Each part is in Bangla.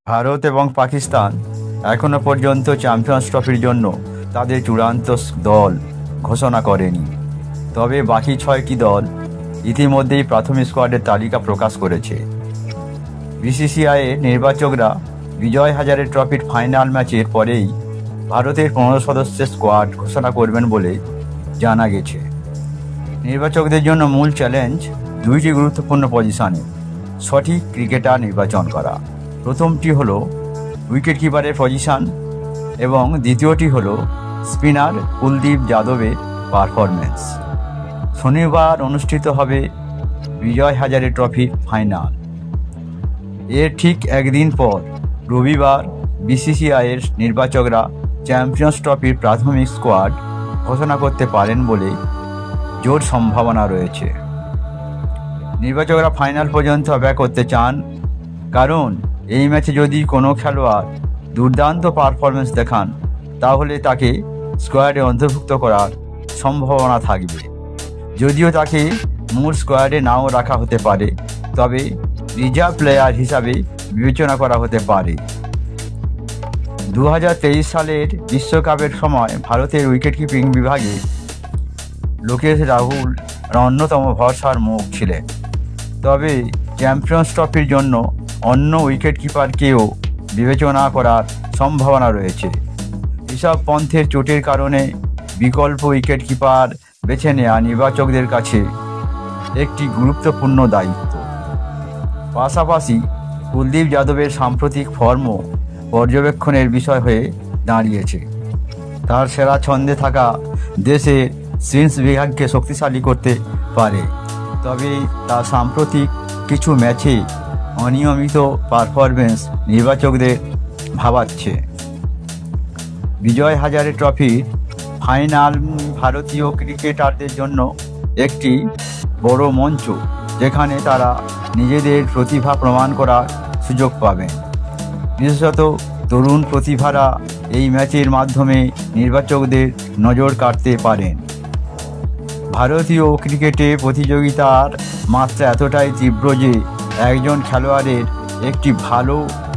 ভারত এবং পাকিস্তান এখনও পর্যন্ত চ্যাম্পিয়ন্স ট্রফির জন্য তাদের চূড়ান্ত দল ঘোষণা করেনি। তবে বাকি 6টি দল ইতিমধ্যেই প্রাথমিক স্কোয়াডের তালিকা প্রকাশ করেছে। বিসিসিআইয়ের নির্বাচকরা বিজয় হাজারে ট্রফির ফাইনাল ম্যাচের পরেই ভারতের 15 সদস্যের স্কোয়াড ঘোষণা করবেন বলে জানা গেছে। নির্বাচকদের জন্য মূল চ্যালেঞ্জ 2টি গুরুত্বপূর্ণ পজিশনে সঠিক ক্রিকেটার নির্বাচন করা। প্রথমটি হলো উইকেট কিপারের পজিশন এবং দ্বিতীয়টি হলো স্পিনার কুলদীপ যাদবের পারফরম্যান্স। শনিবার অনুষ্ঠিত হবে বিজয় হাজারে ট্রফির ফাইনাল। এর ঠিক একদিন পর রবিবার বিসিসিআইয়ের নির্বাচকরা চ্যাম্পিয়ন্স ট্রফির প্রাথমিক স্কোয়াড ঘোষণা করতে পারেন বলে জোর সম্ভাবনা রয়েছে। নির্বাচকরা ফাইনাল পর্যন্ত অপেক্ষা করতে চান, কারণ এই ম্যাচে যদি কোনো খেলোয়াড় দুর্দান্ত পারফরমেন্স দেখান তাহলে তাকে স্কোয়াডে অন্তর্ভুক্ত করার সম্ভাবনা থাকবে। যদিও তাকে মূল স্কোয়াডে নাও রাখা হতে পারে, তবে রিজার্ভ প্লেয়ার হিসাবে বিবেচনা করা হতে পারে। 2023 সালের বিশ্বকাপের সময় ভারতের উইকেটকিপিং বিভাগে লোকেশ রাহুল অন্যতম ভরসার মুখ ছিলেন। তবে চ্যাম্পিয়ন্স ট্রফির জন্য অন্য উইকেট কিপারকেও বিবেচনা করার সম্ভাবনা রয়েছে। ঋষভ পন্থের চোটের কারণে বিকল্প উইকেট কিপার বেছে নেওয়া নির্বাচকদের কাছে একটি গুরুত্বপূর্ণ দায়িত্ব। পাশাপাশি কুলদীপ যাদবের সাম্প্রতিক ফর্মও পর্যবেক্ষণের বিষয় হয়ে দাঁড়িয়েছে। তার সেরা ছন্দে থাকা দেশের স্পিন বিভাগকে শক্তিশালী করতে পারে, তবে তার সাম্প্রতিক কিছু ম্যাচে অনিয়মিত পারফরমেন্স নির্বাচকদের ভাবাচ্ছে। বিজয় হাজারে ট্রফির ফাইনাল ভারতীয় ক্রিকেটারদের জন্য একটি বড় মঞ্চ, যেখানে তারা নিজেদের প্রতিভা প্রমাণ করার সুযোগ পাবেন। বিশেষত তরুণ প্রতিভারা এই ম্যাচের মাধ্যমে নির্বাচকদের নজর কাড়তে পারেন। ভারতীয় ক্রিকেটে প্রতিযোগিতার মাত্রা এতটাই তীব্র যে একজন খেলোয়াড়ের একটি ভালো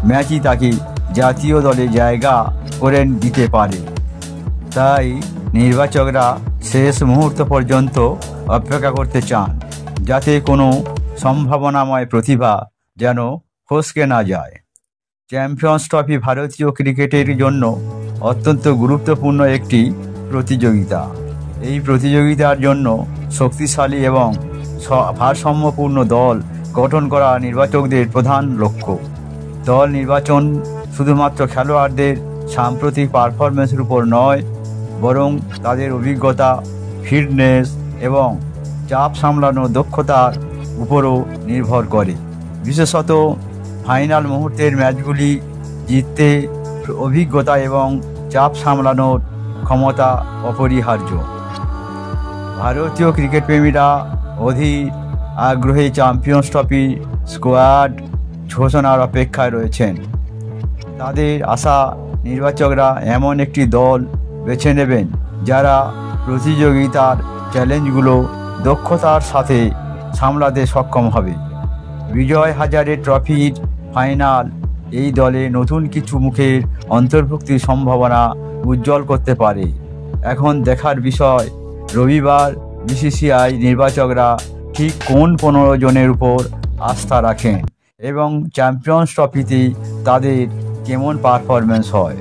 ম্যাচই তাকে জাতীয় দলে জায়গা করে দিতে পারে। তাই নির্বাচকরা শেষ মুহূর্ত পর্যন্ত অপেক্ষা করতে চান, যাতে কোনো সম্ভাবনাময় প্রতিভা যেন ফসকে না যায়। চ্যাম্পিয়ন্স ট্রফি ভারতীয় ক্রিকেটের জন্য অত্যন্ত গুরুত্বপূর্ণ একটি প্রতিযোগিতা। এই প্রতিযোগিতার জন্য শক্তিশালী এবং ভারসাম্যপূর্ণ দল গঠন করা নির্বাচকদের প্রধান লক্ষ্য। দল নির্বাচন শুধুমাত্র খেলোয়াড়দের সাম্প্রতিক পারফরমেন্সের উপর নয়, বরং তাদের অভিজ্ঞতা, ফিটনেস এবং চাপ সামলানোর দক্ষতার উপরও নির্ভর করে। বিশেষত ফাইনাল মুহূর্তের ম্যাচগুলি জিততে অভিজ্ঞতা এবং চাপ সামলানোর ক্ষমতা অপরিহার্য। ভারতীয় ক্রিকেট প্রেমীরা অধীর আগ্রহে চ্যাম্পিয়ন্স ট্রফি স্কোয়াড ঘোষণার অপেক্ষায় রয়েছেন। তাদের আশা নির্বাচকরা এমন একটি দল বেছে নেবেন যারা প্রতিযোগিতার চ্যালেঞ্জগুলো দক্ষতার সাথে সামলাতে সক্ষম হবে। বিজয় হাজারে ট্রফির ফাইনাল এই দলে নতুন কিছু মুখের অন্তর্ভুক্তির সম্ভাবনা উজ্জ্বল করতে পারে। এখন দেখার বিষয় রবিবার বিসিসিআই নির্বাচকরা ঠিক কোন 15 জনের উপর আস্থা রাখেন এবং চ্যাম্পিয়ন্স ট্রফিতে তাদের কেমন পারফরমেন্স হয়।